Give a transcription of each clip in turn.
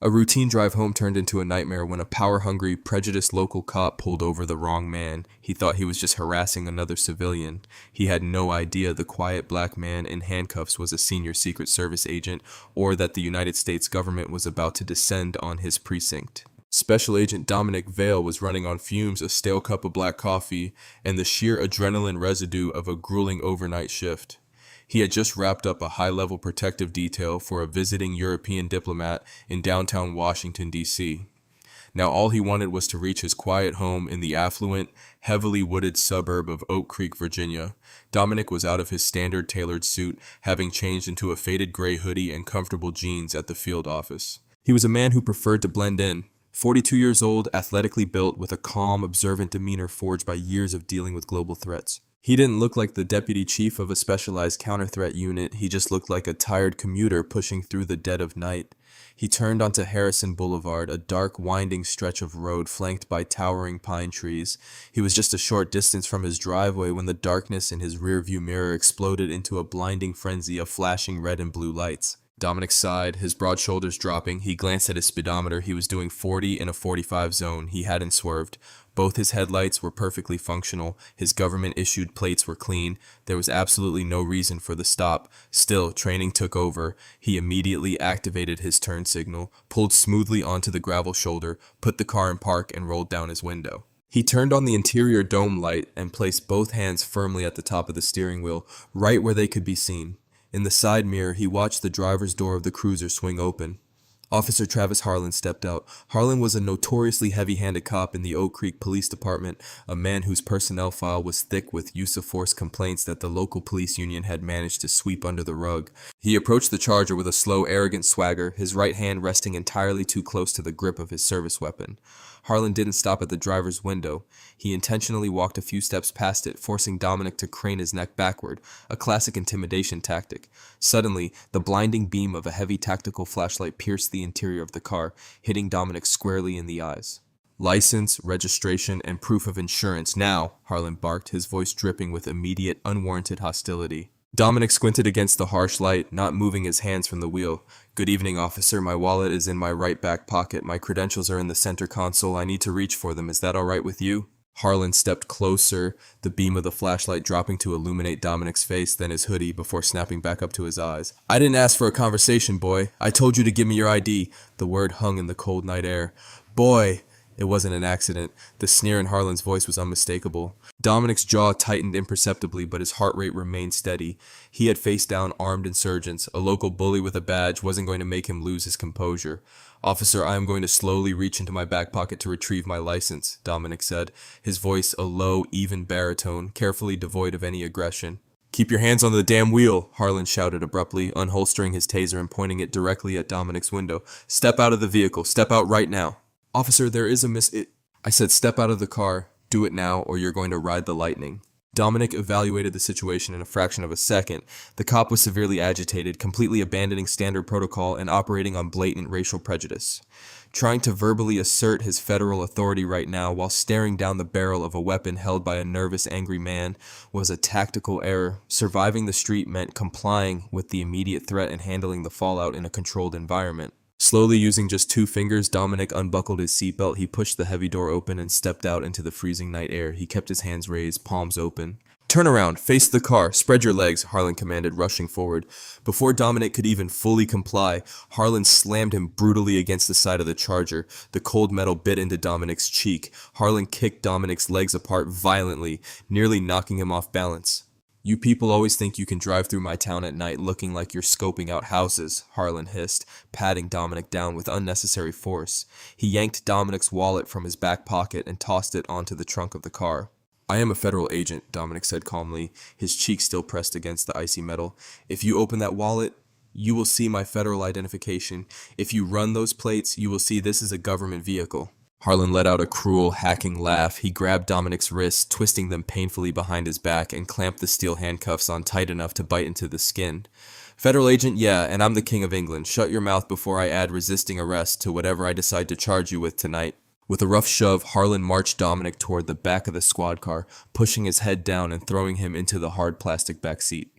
A routine drive home turned into a nightmare when a power-hungry, prejudiced local cop pulled over the wrong man. He thought he was just harassing another civilian. He had no idea the quiet black man in handcuffs was a senior Secret Service agent, or that the United States government was about to descend on his precinct. Special Agent Dominic Vale was running on fumes, a stale cup of black coffee, and the sheer adrenaline residue of a grueling overnight shift. He had just wrapped up a high-level protective detail for a visiting European diplomat in downtown Washington, D.C. Now all he wanted was to reach his quiet home in the affluent, heavily wooded suburb of Oak Creek, Virginia. Dominic was out of his standard tailored suit, having changed into a faded gray hoodie and comfortable jeans at the field office. He was a man who preferred to blend in. 42 years old, athletically built, with a calm, observant demeanor forged by years of dealing with global threats. He didn't look like the deputy chief of a specialized counter-threat unit. He just looked like a tired commuter pushing through the dead of night. He turned onto Harrison Boulevard, a dark, winding stretch of road flanked by towering pine trees. He was just a short distance from his driveway when the darkness in his rearview mirror exploded into a blinding frenzy of flashing red and blue lights. Dominic sighed, his broad shoulders dropping. He glanced at his speedometer. He was doing 40 in a 45 zone. He hadn't swerved. Both his headlights were perfectly functional. His government-issued plates were clean. There was absolutely no reason for the stop. Still, training took over. He immediately activated his turn signal, pulled smoothly onto the gravel shoulder, put the car in park, and rolled down his window. He turned on the interior dome light and placed both hands firmly at the top of the steering wheel, right where they could be seen. In the side mirror, he watched the driver's door of the cruiser swing open. Officer Travis Harlan stepped out. Harlan was a notoriously heavy-handed cop in the Oak Creek Police Department, a man whose personnel file was thick with use-of-force complaints that the local police union had managed to sweep under the rug. He approached the Charger with a slow, arrogant swagger, his right hand resting entirely too close to the grip of his service weapon. Harlan didn't stop at the driver's window. He intentionally walked a few steps past it, forcing Dominic to crane his neck backward, a classic intimidation tactic. Suddenly, the blinding beam of a heavy tactical flashlight pierced the interior of the car, hitting Dominic squarely in the eyes. "License, registration, and proof of insurance now," Harlan barked, his voice dripping with immediate, unwarranted hostility. Dominic squinted against the harsh light, not moving his hands from the wheel. "Good evening, officer. My wallet is in my right back pocket. My credentials are in the center console. I need to reach for them. Is that all right with you?" Harlan stepped closer, the beam of the flashlight dropping to illuminate Dominic's face, then his hoodie, before snapping back up to his eyes. "I didn't ask for a conversation, boy. I told you to give me your ID." The word hung in the cold night air. "Boy!" It wasn't an accident. The sneer in Harlan's voice was unmistakable. Dominic's jaw tightened imperceptibly, but his heart rate remained steady. He had faced down armed insurgents. A local bully with a badge wasn't going to make him lose his composure. "Officer, I am going to slowly reach into my back pocket to retrieve my license," Dominic said, his voice a low, even baritone, carefully devoid of any aggression. "Keep your hands on the damn wheel," Harlan shouted abruptly, unholstering his taser and pointing it directly at Dominic's window. "Step out of the vehicle. Step out right now." "Officer, there is a I said step out of the car. Do it now, or you're going to ride the lightning." Dominic evaluated the situation in a fraction of a second. The cop was severely agitated, completely abandoning standard protocol and operating on blatant racial prejudice. Trying to verbally assert his federal authority right now while staring down the barrel of a weapon held by a nervous, angry man was a tactical error. Surviving the street meant complying with the immediate threat and handling the fallout in a controlled environment. Slowly using just 2 fingers, Dominic unbuckled his seatbelt. He pushed the heavy door open and stepped out into the freezing night air. He kept his hands raised, palms open. "Turn around, face the car, spread your legs," Harlan commanded, rushing forward. Before Dominic could even fully comply, Harlan slammed him brutally against the side of the Charger. The cold metal bit into Dominic's cheek. Harlan kicked Dominic's legs apart violently, nearly knocking him off balance. "You people always think you can drive through my town at night looking like you're scoping out houses," Harlan hissed, patting Dominic down with unnecessary force. He yanked Dominic's wallet from his back pocket and tossed it onto the trunk of the car. "I am a federal agent," Dominic said calmly, his cheek still pressed against the icy metal. "If you open that wallet, you will see my federal identification. If you run those plates, you will see this is a government vehicle." Harlan let out a cruel, hacking laugh. He grabbed Dominic's wrists, twisting them painfully behind his back, and clamped the steel handcuffs on tight enough to bite into the skin. "Federal agent, yeah, and I'm the King of England. Shut your mouth before I add resisting arrest to whatever I decide to charge you with tonight." With a rough shove, Harlan marched Dominic toward the back of the squad car, pushing his head down and throwing him into the hard plastic back seat.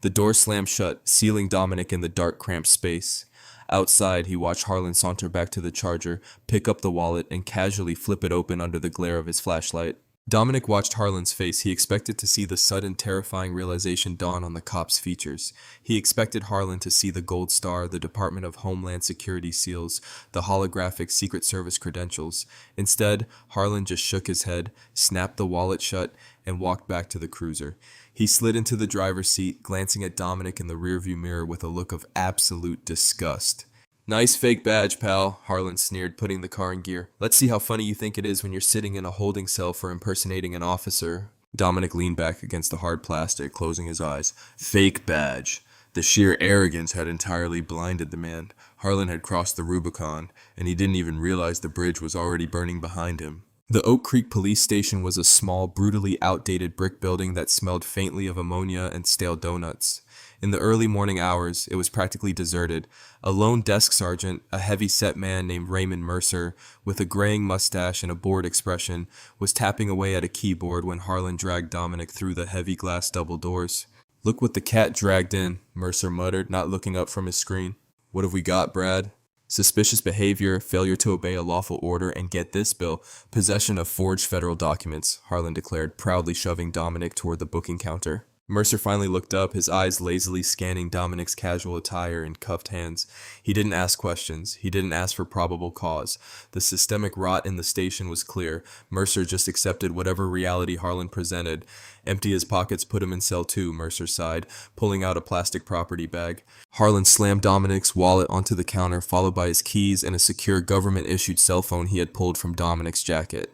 The door slammed shut, sealing Dominic in the dark, cramped space. Outside, he watched Harlan saunter back to the charger, pick up the wallet, and casually flip it open under the glare of his flashlight. Dominic watched Harlan's face. He expected to see the sudden, terrifying realization dawn on the cop's features. He expected Harlan to see the gold star, the Department of Homeland Security seals, the holographic Secret Service credentials. Instead, Harlan just shook his head, snapped the wallet shut, and walked back to the cruiser. He slid into the driver's seat, glancing at Dominic in the rearview mirror with a look of absolute disgust. "Nice fake badge, pal," Harlan sneered, putting the car in gear. "Let's see how funny you think it is when you're sitting in a holding cell for impersonating an officer." Dominic leaned back against the hard plastic, closing his eyes. Fake badge. The sheer arrogance had entirely blinded the man. Harlan had crossed the Rubicon, and he didn't even realize the bridge was already burning behind him. The Oak Creek police station was a small, brutally outdated brick building that smelled faintly of ammonia and stale donuts. In the early morning hours, it was practically deserted. A lone desk sergeant, a heavy-set man named Raymond Mercer, with a graying mustache and a bored expression, was tapping away at a keyboard when Harlan dragged Dominic through the heavy glass double doors. "Look what the cat dragged in," Mercer muttered, not looking up from his screen. "What have we got, Brad?" "Suspicious behavior, failure to obey a lawful order, and get this, Bill, possession of forged federal documents," Harlan declared, proudly shoving Dominic toward the booking counter. Mercer finally looked up, his eyes lazily scanning Dominic's casual attire and cuffed hands. He didn't ask questions. He didn't ask for probable cause. The systemic rot in the station was clear. Mercer just accepted whatever reality Harlan presented. "Empty his pockets, put him in cell 2, Mercer sighed, pulling out a plastic property bag. Harlan slammed Dominic's wallet onto the counter, followed by his keys and a secure government-issued cell phone he had pulled from Dominic's jacket.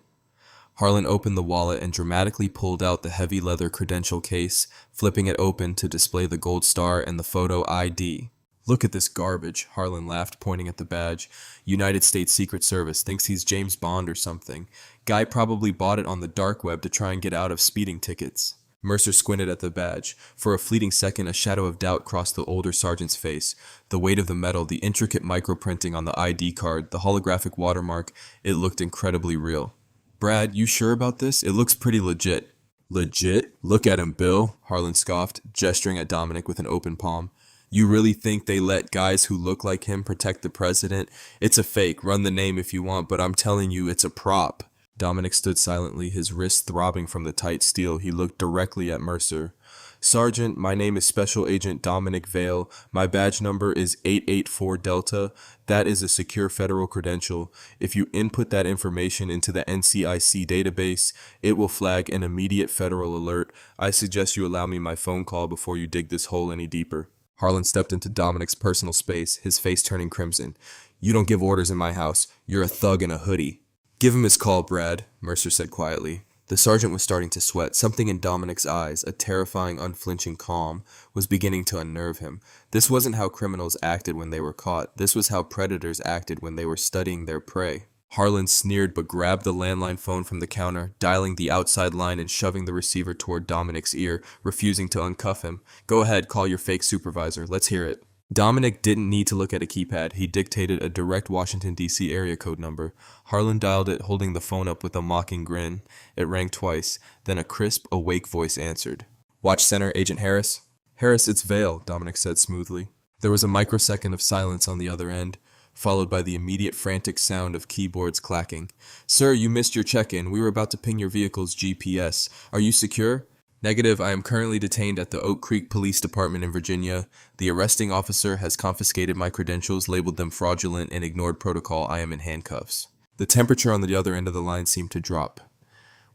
Harlan opened the wallet and dramatically pulled out the heavy leather credential case, flipping it open to display the gold star and the photo ID. "Look at this garbage," Harlan laughed, pointing at the badge. "United States Secret Service, thinks he's James Bond or something. Guy probably bought it on the dark web to try and get out of speeding tickets." Mercer squinted at the badge. For a fleeting second, a shadow of doubt crossed the older sergeant's face. The weight of the metal, the intricate microprinting on the ID card, the holographic watermark, it looked incredibly real. "Brad, you sure about this? It looks pretty legit." "Legit? Look at him, Bill," Harlan scoffed, gesturing at Dominic with an open palm. "You really think they let guys who look like him protect the president? It's a fake. Run the name if you want, but I'm telling you, it's a prop." Dominic stood silently, his wrists throbbing from the tight steel. He looked directly at Mercer. "Sergeant, my name is Special Agent Dominic Vale. My badge number is 884 Delta. That is a secure federal credential. If you input that information into the NCIC database, it will flag an immediate federal alert. I suggest you allow me my phone call before you dig this hole any deeper." Harlan stepped into Dominic's personal space, his face turning crimson. "You don't give orders in my house. You're a thug in a hoodie." "Give him his call, Brad," Mercer said quietly. The sergeant was starting to sweat. Something in Dominic's eyes, a terrifying, unflinching calm, was beginning to unnerve him. This wasn't how criminals acted when they were caught. This was how predators acted when they were studying their prey. Harlan sneered but grabbed the landline phone from the counter, dialing the outside line and shoving the receiver toward Dominic's ear, refusing to uncuff him. "Go ahead, call your fake supervisor. Let's hear it." Dominic didn't need to look at a keypad. He dictated a direct Washington, D.C. area code number. Harlan dialed it, holding the phone up with a mocking grin. It rang twice. Then a crisp, awake voice answered. "Watch Center, Agent Harris?" "Harris, it's Vale," Dominic said smoothly. There was a microsecond of silence on the other end, followed by the immediate frantic sound of keyboards clacking. "Sir, you missed your check-in. We were about to ping your vehicle's GPS. Are you secure?" "Negative. I am currently detained at the Oak Creek Police Department in Virginia. The arresting officer has confiscated my credentials, labeled them fraudulent, and ignored protocol. I am in handcuffs." The temperature on the other end of the line seemed to drop.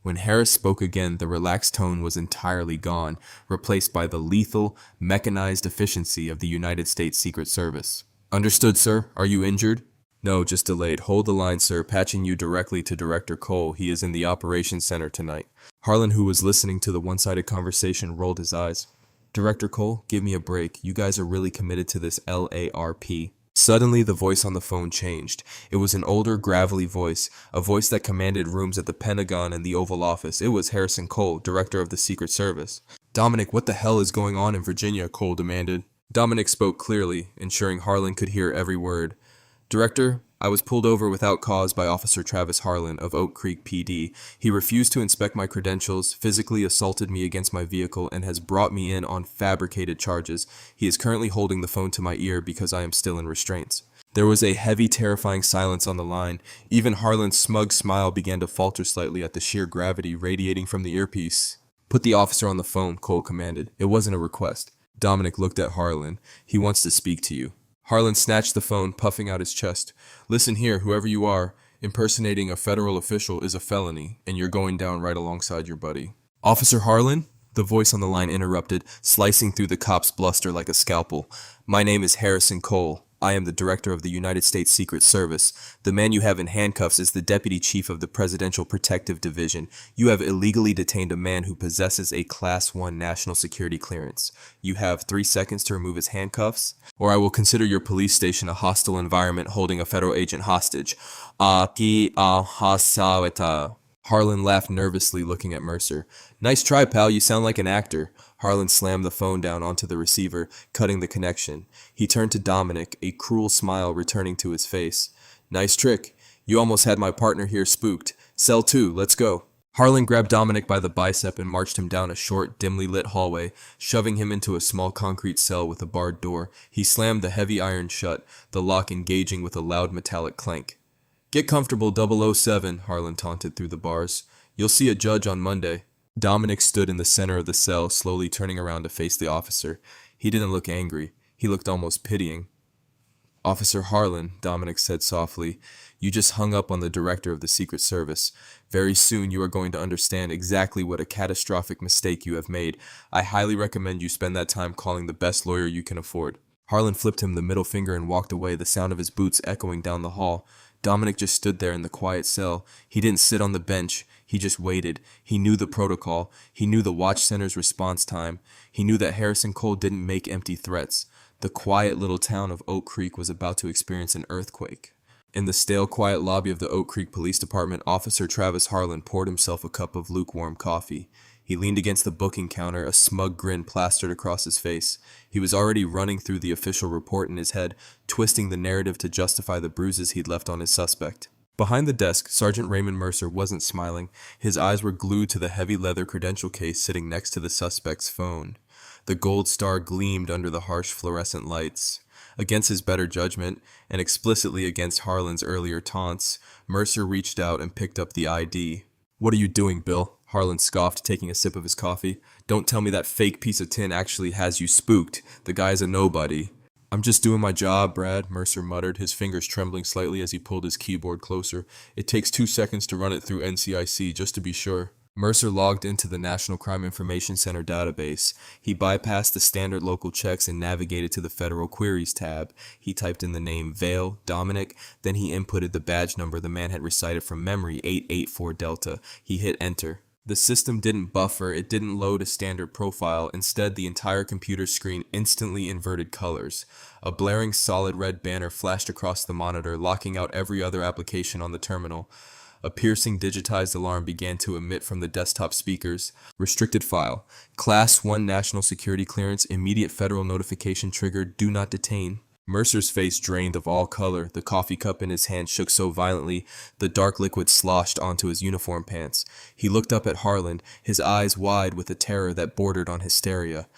When Harris spoke again, the relaxed tone was entirely gone, replaced by the lethal, mechanized efficiency of the United States Secret Service. "Understood, sir. Are you injured?" "No, just delayed. Hold the line, sir. Patching you directly to Director Cole. He is in the operations center tonight." Harlan, who was listening to the one-sided conversation, rolled his eyes. "Director Cole, give me a break. You guys are really committed to this LARP. Suddenly, the voice on the phone changed. It was an older, gravelly voice, a voice that commanded rooms at the Pentagon and the Oval Office. It was Harrison Cole, Director of the Secret Service. "Dominic, what the hell is going on in Virginia?" Cole demanded. Dominic spoke clearly, ensuring Harlan could hear every word. "Director, I was pulled over without cause by Officer Travis Harlan of Oak Creek PD. He refused to inspect my credentials, physically assaulted me against my vehicle, and has brought me in on fabricated charges. He is currently holding the phone to my ear because I am still in restraints." There was a heavy, terrifying silence on the line. Even Harlan's smug smile began to falter slightly at the sheer gravity radiating from the earpiece. Put the officer on the phone, Cole commanded. It wasn't a request. Dominic looked at Harlan. He wants to speak to you. Harlan snatched the phone, puffing out his chest. Listen here, whoever you are, impersonating a federal official is a felony, and you're going down right alongside your buddy. Officer Harlan? The voice on the line interrupted, slicing through the cop's bluster like a scalpel. My name is Harrison Cole. I am the director of the United States Secret Service. The man you have in handcuffs is the deputy chief of the Presidential Protective Division. You have illegally detained a man who possesses a Class 1 national security clearance. You have 3 seconds to remove his handcuffs, or I will consider your police station a hostile environment holding a federal agent hostage. Harlan laughed nervously, looking at Mercer. Nice try, pal. You sound like an actor. Harlan slammed the phone down onto the receiver, cutting the connection. He turned to Dominic, a cruel smile returning to his face. Nice trick. You almost had my partner here spooked. Cell 2, let's go. Harlan grabbed Dominic by the bicep and marched him down a short, dimly lit hallway, shoving him into a small concrete cell with a barred door. He slammed the heavy iron shut, the lock engaging with a loud metallic clank. Get comfortable, 007, Harlan taunted through the bars. You'll see a judge on Monday. Dominic stood in the center of the cell, slowly turning around to face the officer. He didn't look angry. He looked almost pitying. Officer Harlan, Dominic said softly, you just hung up on the director of the Secret Service. Very soon you are going to understand exactly what a catastrophic mistake you have made. I highly recommend you spend that time calling the best lawyer you can afford. Harlan flipped him the middle finger and walked away, the sound of his boots echoing down the hall. Dominic just stood there in the quiet cell. He didn't sit on the bench. He just waited. He knew the protocol. He knew the watch center's response time. He knew that Harrison Cole didn't make empty threats. The quiet little town of Oak Creek was about to experience an earthquake. In the stale, quiet lobby of the Oak Creek Police Department, Officer Travis Harlan poured himself a cup of lukewarm coffee. He leaned against the booking counter, a smug grin plastered across his face. He was already running through the official report in his head, twisting the narrative to justify the bruises he'd left on his suspect. Behind the desk, Sergeant Raymond Mercer wasn't smiling. His eyes were glued to the heavy leather credential case sitting next to the suspect's phone. The gold star gleamed under the harsh fluorescent lights. Against his better judgment, and explicitly against Harlan's earlier taunts, Mercer reached out and picked up the ID. What are you doing, Bill? Harlan scoffed, taking a sip of his coffee. Don't tell me that fake piece of tin actually has you spooked. The guy's a nobody. I'm just doing my job, Brad, Mercer muttered, his fingers trembling slightly as he pulled his keyboard closer. It takes 2 seconds to run it through NCIC, just to be sure. Mercer logged into the National Crime Information Center database. He bypassed the standard local checks and navigated to the Federal Queries tab. He typed in the name Vale, Dominic, then he inputted the badge number the man had recited from memory, 884 Delta. He hit enter. The system didn't buffer, it didn't load a standard profile. Instead, the entire computer screen instantly inverted colors. A blaring solid red banner flashed across the monitor, locking out every other application on the terminal. A piercing digitized alarm began to emit from the desktop speakers. Restricted file. Class 1 national security clearance, immediate federal notification triggered, do not detain. Mercer's face drained of all color. The coffee cup in his hand shook so violently, the dark liquid sloshed onto his uniform pants. He looked up at Harlan, his eyes wide with a terror that bordered on hysteria.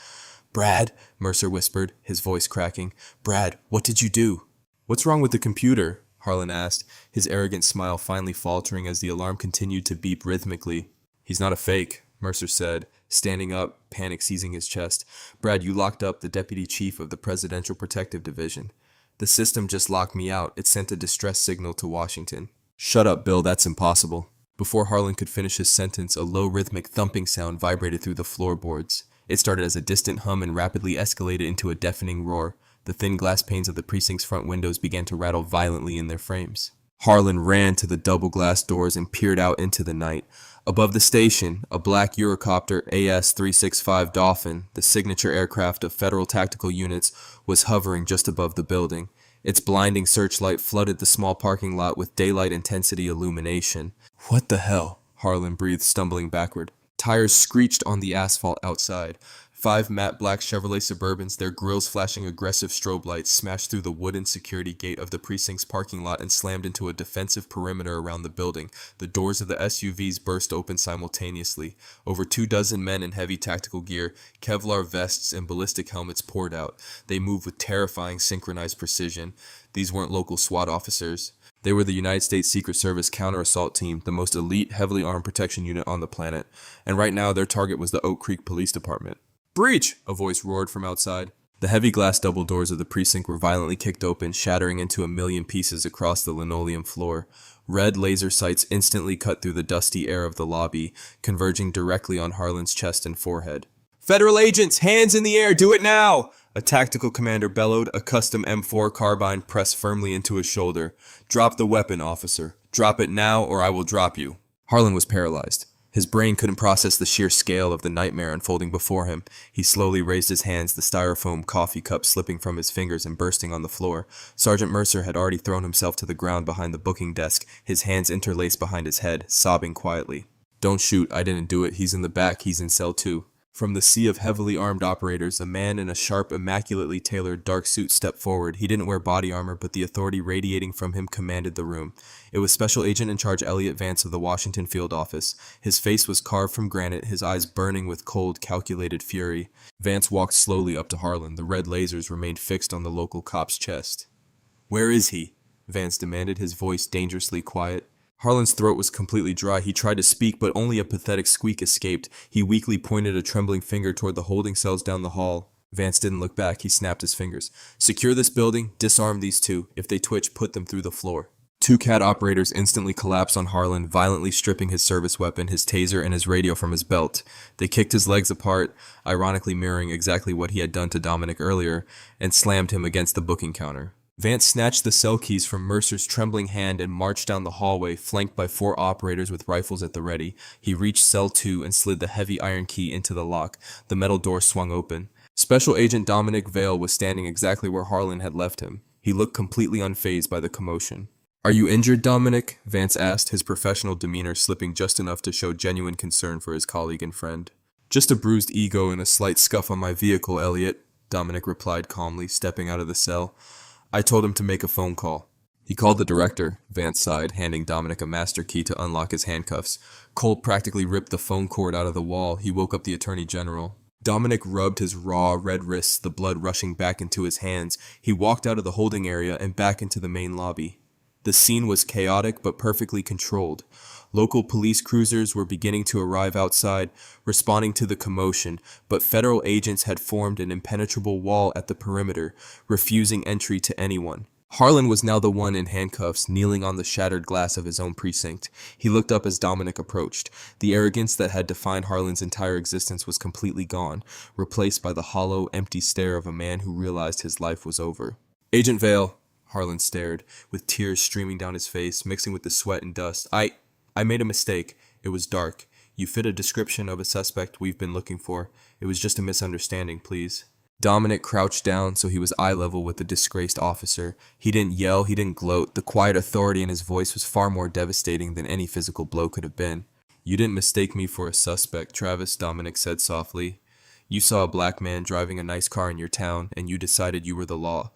Brad, Mercer whispered, his voice cracking. Brad, what did you do? What's wrong with the computer? Harlan asked, his arrogant smile finally faltering as the alarm continued to beep rhythmically. He's not a fake, Mercer said, standing up, panic seizing his chest. Brad, you locked up the deputy chief of the Presidential Protective Division. The system just locked me out. It sent a distress signal to Washington. Shut up, Bill, that's impossible. Before Harlan could finish his sentence, a low rhythmic thumping sound vibrated through the floorboards. It started as a distant hum and rapidly escalated into a deafening roar. The thin glass panes of the precinct's front windows began to rattle violently in their frames. Harlan ran to the double glass doors and peered out into the night. Above the station, a black Eurocopter AS-365 Dolphin, the signature aircraft of federal tactical units, was hovering just above the building. Its blinding searchlight flooded the small parking lot with daylight intensity illumination. What the hell? Harlan breathed, stumbling backward. Tires screeched on the asphalt outside. Five matte black Chevrolet Suburbans, their grills flashing aggressive strobe lights, smashed through the wooden security gate of the precinct's parking lot and slammed into a defensive perimeter around the building. The doors of the SUVs burst open simultaneously. Over 24 men in heavy tactical gear, Kevlar vests, and ballistic helmets poured out. They moved with terrifying synchronized precision. These weren't local SWAT officers. They were the United States Secret Service counter-assault team, the most elite, heavily armed protection unit on the planet. And right now, their target was the Oak Creek Police Department. "Breach!" a voice roared from outside. The heavy glass double doors of the precinct were violently kicked open, shattering into a million pieces across the linoleum floor. Red laser sights instantly cut through the dusty air of the lobby, converging directly on Harlan's chest and forehead. "Federal agents, hands in the air, do it now!" A tactical commander bellowed, a custom M4 carbine pressed firmly into his shoulder. "Drop the weapon, officer. Drop it now, or I will drop you." Harlan was paralyzed. His brain couldn't process the sheer scale of the nightmare unfolding before him. He slowly raised his hands, the styrofoam coffee cup slipping from his fingers and bursting on the floor. Sergeant Mercer had already thrown himself to the ground behind the booking desk, his hands interlaced behind his head, sobbing quietly. "Don't shoot, I didn't do it. He's in the back, he's in cell 2. From the sea of heavily armed operators, a man in a sharp, immaculately tailored dark suit stepped forward. He didn't wear body armor, but the authority radiating from him commanded the room. It was Special Agent in Charge Elliot Vance of the Washington Field Office. His face was carved from granite, his eyes burning with cold, calculated fury. Vance walked slowly up to Harlan. The red lasers remained fixed on the local cop's chest. "Where is he?" Vance demanded, his voice dangerously quiet. Harlan's throat was completely dry. He tried to speak, but only a pathetic squeak escaped. He weakly pointed a trembling finger toward the holding cells down the hall. Vance didn't look back. He snapped his fingers. "Secure this building. Disarm these two. If they twitch, put them through the floor." Two CAT operators instantly collapsed on Harlan, violently stripping his service weapon, his taser, and his radio from his belt. They kicked his legs apart, ironically mirroring exactly what he had done to Dominic earlier, and slammed him against the booking counter. Vance snatched the cell keys from Mercer's trembling hand and marched down the hallway, flanked by 4 operators with rifles at the ready. He reached cell 2 and slid the heavy iron key into the lock. The metal door swung open. Special Agent Dominic Vale was standing exactly where Harlan had left him. He looked completely unfazed by the commotion. "Are you injured, Dominic?" Vance asked, his professional demeanor slipping just enough to show genuine concern for his colleague and friend. "Just a bruised ego and a slight scuff on my vehicle, Elliot," Dominic replied calmly, stepping out of the cell. "I told him to make a phone call." "He called the director," Vance sighed, handing Dominic a master key to unlock his handcuffs. Colt practically ripped the phone cord out of the wall. He woke up the Attorney General. Dominic rubbed his raw, red wrists, the blood rushing back into his hands. He walked out of the holding area and back into the main lobby. The scene was chaotic but perfectly controlled. Local police cruisers were beginning to arrive outside, responding to the commotion, but federal agents had formed an impenetrable wall at the perimeter, refusing entry to anyone. Harlan was now the one in handcuffs, kneeling on the shattered glass of his own precinct. He looked up as Dominic approached. The arrogance that had defined Harlan's entire existence was completely gone, replaced by the hollow, empty stare of a man who realized his life was over. "Agent Vale," Harlan stared, with tears streaming down his face, mixing with the sweat and dust. I made a mistake. It was dark. You fit a description of a suspect we've been looking for. It was just a misunderstanding, please." Dominic crouched down so he was eye level with the disgraced officer. He didn't yell, he didn't gloat. The quiet authority in his voice was far more devastating than any physical blow could have been. "You didn't mistake me for a suspect, Travis," Dominic said softly. "You saw a black man driving a nice car in your town, and you decided you were the law.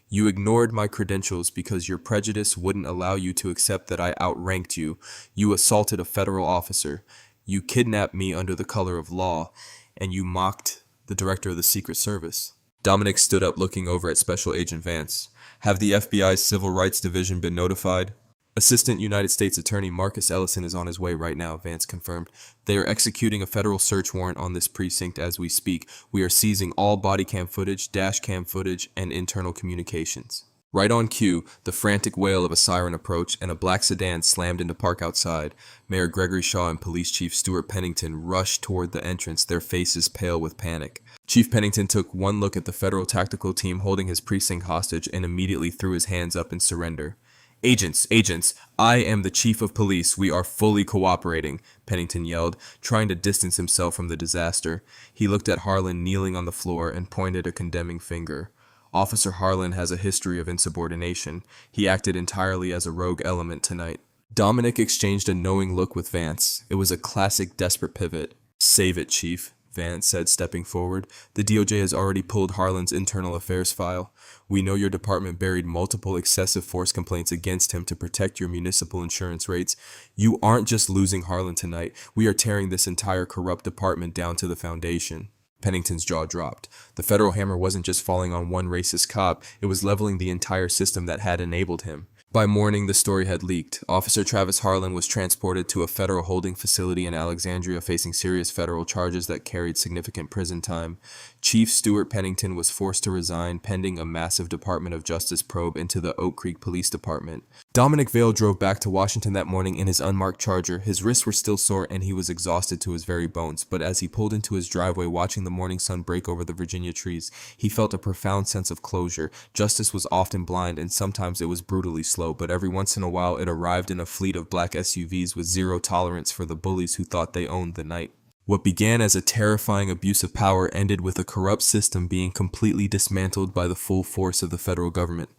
You ignored my credentials because your prejudice wouldn't allow you to accept that I outranked you. You assaulted a federal officer. You kidnapped me under the color of law, and you mocked the director of the Secret Service." Dominic stood up, looking over at Special Agent Vance. "Have the FBI's Civil Rights Division been notified?" "Assistant United States Attorney Marcus Ellison is on his way right now," Vance confirmed. "They are executing a federal search warrant on this precinct as we speak. We are seizing all body cam footage, dash cam footage, and internal communications." Right on cue, the frantic wail of a siren approached, and a black sedan slammed into park outside. Mayor Gregory Shaw and Police Chief Stuart Pennington rushed toward the entrance, their faces pale with panic. Chief Pennington took one look at the federal tactical team holding his precinct hostage and immediately threw his hands up in surrender. Agents, I am the chief of police. We are fully cooperating," Pennington yelled, trying to distance himself from the disaster. He looked at Harlan kneeling on the floor and pointed a condemning finger. "Officer Harlan has a history of insubordination. He acted entirely as a rogue element tonight." Dominic exchanged a knowing look with Vance. It was a classic desperate pivot. "Save it, Chief," Vance said, stepping forward. The DOJ has already pulled Harlan's internal affairs file. We know your department buried multiple excessive force complaints against him to protect your municipal insurance rates. You aren't just losing Harlan tonight. We are tearing this entire corrupt department down to the foundation. Pennington's jaw dropped. The federal hammer wasn't just falling on one racist cop, it was leveling the entire system that had enabled him. By morning, the story had leaked. Officer Travis Harlan was transported to a federal holding facility in Alexandria facing serious federal charges that carried significant prison time. Chief Stuart Pennington was forced to resign pending a massive Department of Justice probe into the Oak Creek Police Department. Dominic Vale drove back to Washington that morning in his unmarked Charger. His wrists were still sore and he was exhausted to his very bones, but as he pulled into his driveway watching the morning sun break over the Virginia trees, he felt a profound sense of closure. Justice was often blind and sometimes it was brutally slow, but every once in a while it arrived in a fleet of black SUVs with zero tolerance for the bullies who thought they owned the night. What began as a terrifying abuse of power ended with a corrupt system being completely dismantled by the full force of the federal government.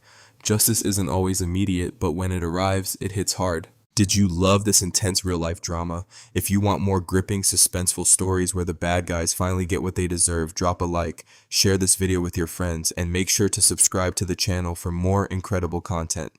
Justice isn't always immediate, but when it arrives, it hits hard. Did you love this intense real-life drama? If you want more gripping, suspenseful stories where the bad guys finally get what they deserve, drop a like, share this video with your friends, and make sure to subscribe to the channel for more incredible content.